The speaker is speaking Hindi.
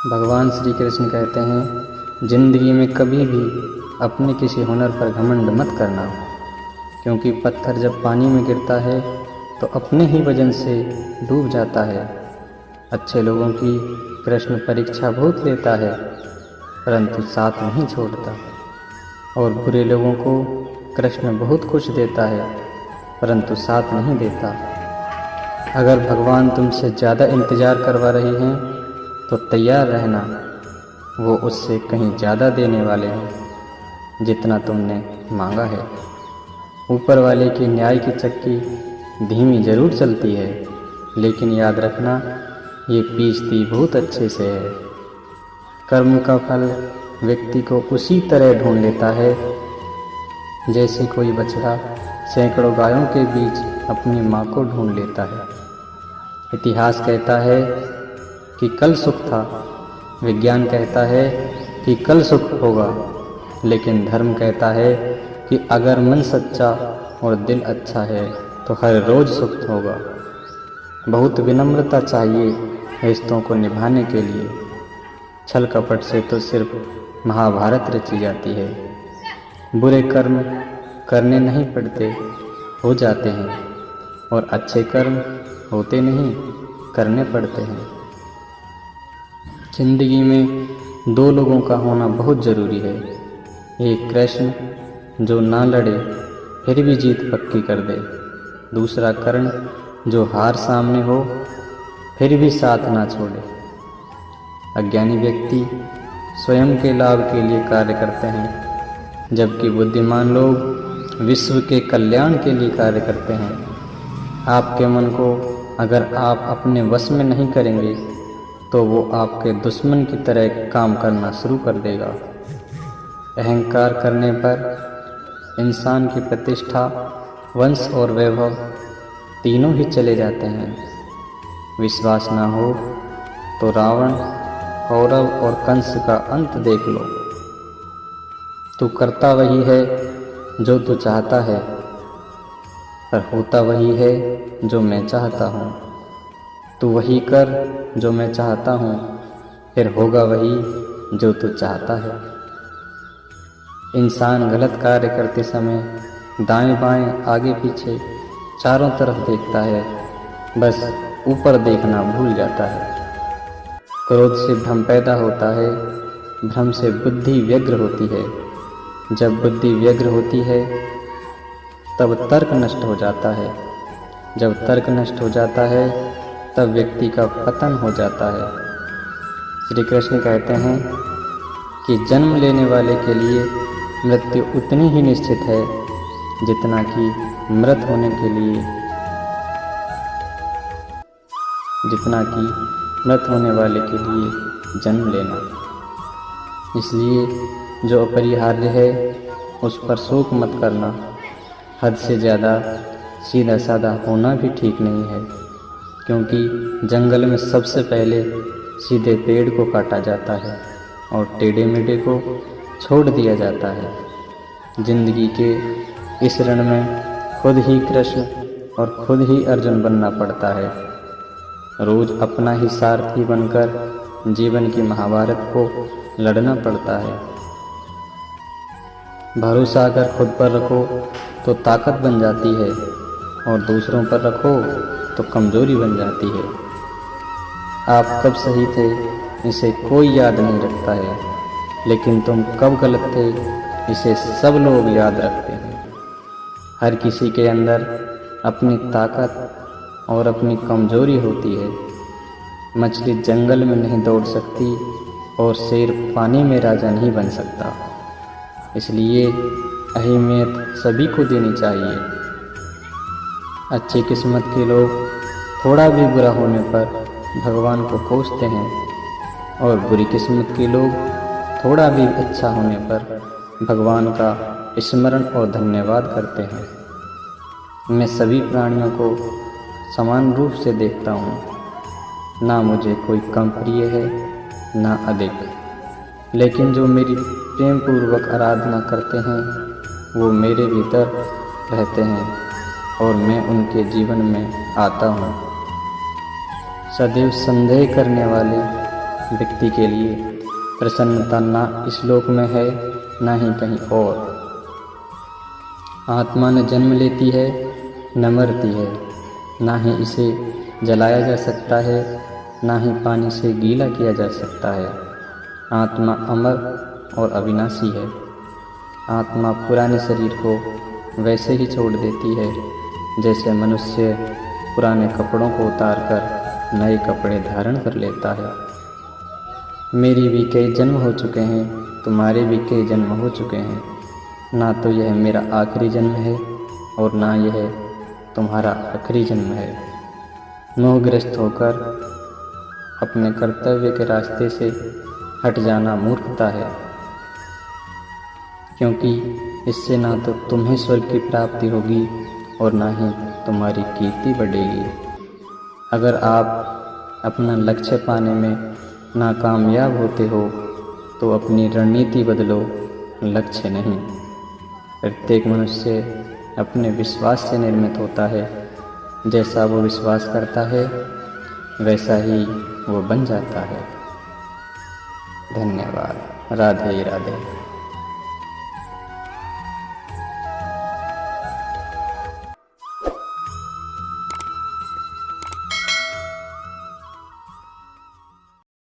भगवान श्री कृष्ण कहते हैं, जिंदगी में कभी भी अपने किसी हुनर पर घमंड मत करना, क्योंकि पत्थर जब पानी में गिरता है तो अपने ही वजन से डूब जाता है। अच्छे लोगों की कृष्ण परीक्षा बहुत लेता है, परंतु साथ नहीं छोड़ता, और बुरे लोगों को कृष्ण बहुत कुछ देता है, परंतु साथ नहीं देता। अगर भगवान तुमसे ज़्यादा इंतज़ार करवा रहे हैं तो तैयार रहना, वो उससे कहीं ज़्यादा देने वाले हैं जितना तुमने मांगा है। ऊपर वाले की न्याय की चक्की धीमी ज़रूर चलती है, लेकिन याद रखना ये पीसती बहुत अच्छे से है। कर्म का फल व्यक्ति को उसी तरह ढूंढ लेता है जैसे कोई बछड़ा सैकड़ों गायों के बीच अपनी माँ को ढूंढ लेता है। इतिहास कहता है कि कल सुख था, विज्ञान कहता है कि कल सुख होगा, लेकिन धर्म कहता है कि अगर मन सच्चा और दिल अच्छा है तो हर रोज़ सुख होगा। बहुत विनम्रता चाहिए रिश्तों को निभाने के लिए। छल कपट से तो सिर्फ महाभारत रची जाती है। बुरे कर्म करने नहीं पड़ते, हो जाते हैं, और अच्छे कर्म होते नहीं, करने पड़ते हैं। जिंदगी में दो लोगों का होना बहुत ज़रूरी है। एक कृष्ण जो ना लड़े फिर भी जीत पक्की कर दे, दूसरा कर्ण जो हार सामने हो फिर भी साथ ना छोड़े। अज्ञानी व्यक्ति स्वयं के लाभ के लिए कार्य करते हैं, जबकि बुद्धिमान लोग विश्व के कल्याण के लिए कार्य करते हैं। आपके मन को अगर आप अपने वश में नहीं करेंगे तो वो आपके दुश्मन की तरह काम करना शुरू कर देगा। अहंकार करने पर इंसान की प्रतिष्ठा, वंश और वैभव तीनों ही चले जाते हैं। विश्वास ना हो तो रावण, कौरव और कंस का अंत देख लो। तू करता वही है जो तू चाहता है, पर होता वही है जो मैं चाहता हूँ। तू वही कर जो मैं चाहता हूँ, फिर होगा वही जो तू चाहता है। इंसान गलत कार्य करते समय दाएं बाएं, आगे पीछे, चारों तरफ देखता है, बस ऊपर देखना भूल जाता है। क्रोध से भ्रम पैदा होता है, भ्रम से बुद्धि व्यग्र होती है। जब बुद्धि व्यग्र होती है तब तर्क नष्ट हो जाता है। जब तर्क नष्ट हो जाता है तब व्यक्ति का पतन हो जाता है। श्री कृष्ण कहते हैं कि जन्म लेने वाले के लिए मृत्यु उतनी ही निश्चित है जितना कि मृत होने वाले के लिए जन्म लेना। इसलिए जो अपरिहार्य है उस पर शोक मत करना। हद से ज़्यादा सीधा साधा होना भी ठीक नहीं है, क्योंकि जंगल में सबसे पहले सीधे पेड़ को काटा जाता है और टेढ़े मेढ़े को छोड़ दिया जाता है। जिंदगी के इस रण में खुद ही कृष्ण और खुद ही अर्जुन बनना पड़ता है। रोज अपना ही सारथी बनकर जीवन की महाभारत को लड़ना पड़ता है। भरोसा अगर खुद पर रखो तो ताकत बन जाती है, और दूसरों पर रखो तो कमज़ोरी बन जाती है। आप कब सही थे इसे कोई याद नहीं रखता है, लेकिन तुम कब गलत थे इसे सब लोग याद रखते हैं। हर किसी के अंदर अपनी ताकत और अपनी कमज़ोरी होती है। मछली जंगल में नहीं दौड़ सकती और शेर पानी में राजा नहीं बन सकता। इसलिए अहमियत सभी को देनी चाहिए। अच्छी किस्मत के लोग थोड़ा भी बुरा होने पर भगवान को कोसते हैं, और बुरी किस्मत के लोग थोड़ा भी अच्छा होने पर भगवान का स्मरण और धन्यवाद करते हैं। मैं सभी प्राणियों को समान रूप से देखता हूँ। ना मुझे कोई कम प्रिय है ना अधिक, लेकिन जो मेरी प्रेम पूर्वक आराधना करते हैं वो मेरे भीतर रहते हैं और मैं उनके जीवन में आता हूँ। सदैव संदेह करने वाले व्यक्ति के लिए प्रसन्नता ना इस लोक में है ना ही कहीं और। आत्मा न जन्म लेती है न मरती है, ना ही इसे जलाया जा सकता है ना ही पानी से गीला किया जा सकता है। आत्मा अमर और अविनाशी है। आत्मा पुराने शरीर को वैसे ही छोड़ देती है जैसे मनुष्य पुराने कपड़ों को उतारकर नए कपड़े धारण कर लेता है। मेरी भी कई जन्म हो चुके हैं, तुम्हारे भी कई जन्म हो चुके हैं। ना तो यह मेरा आखिरी जन्म है और ना यह तुम्हारा आखिरी जन्म है। मोहग्रस्त होकर अपने कर्तव्य के रास्ते से हट जाना मूर्खता है, क्योंकि इससे ना तो तुम्हें स्वर्ग की प्राप्ति होगी और ना ही तुम्हारी कीर्ति बढ़ेगी। अगर आप अपना लक्ष्य पाने में नाकामयाब होते हो तो अपनी रणनीति बदलो, लक्ष्य नहीं। प्रत्येक मनुष्य अपने विश्वास से निर्मित होता है। जैसा वो विश्वास करता है वैसा ही वो बन जाता है। धन्यवाद। राधे राधे।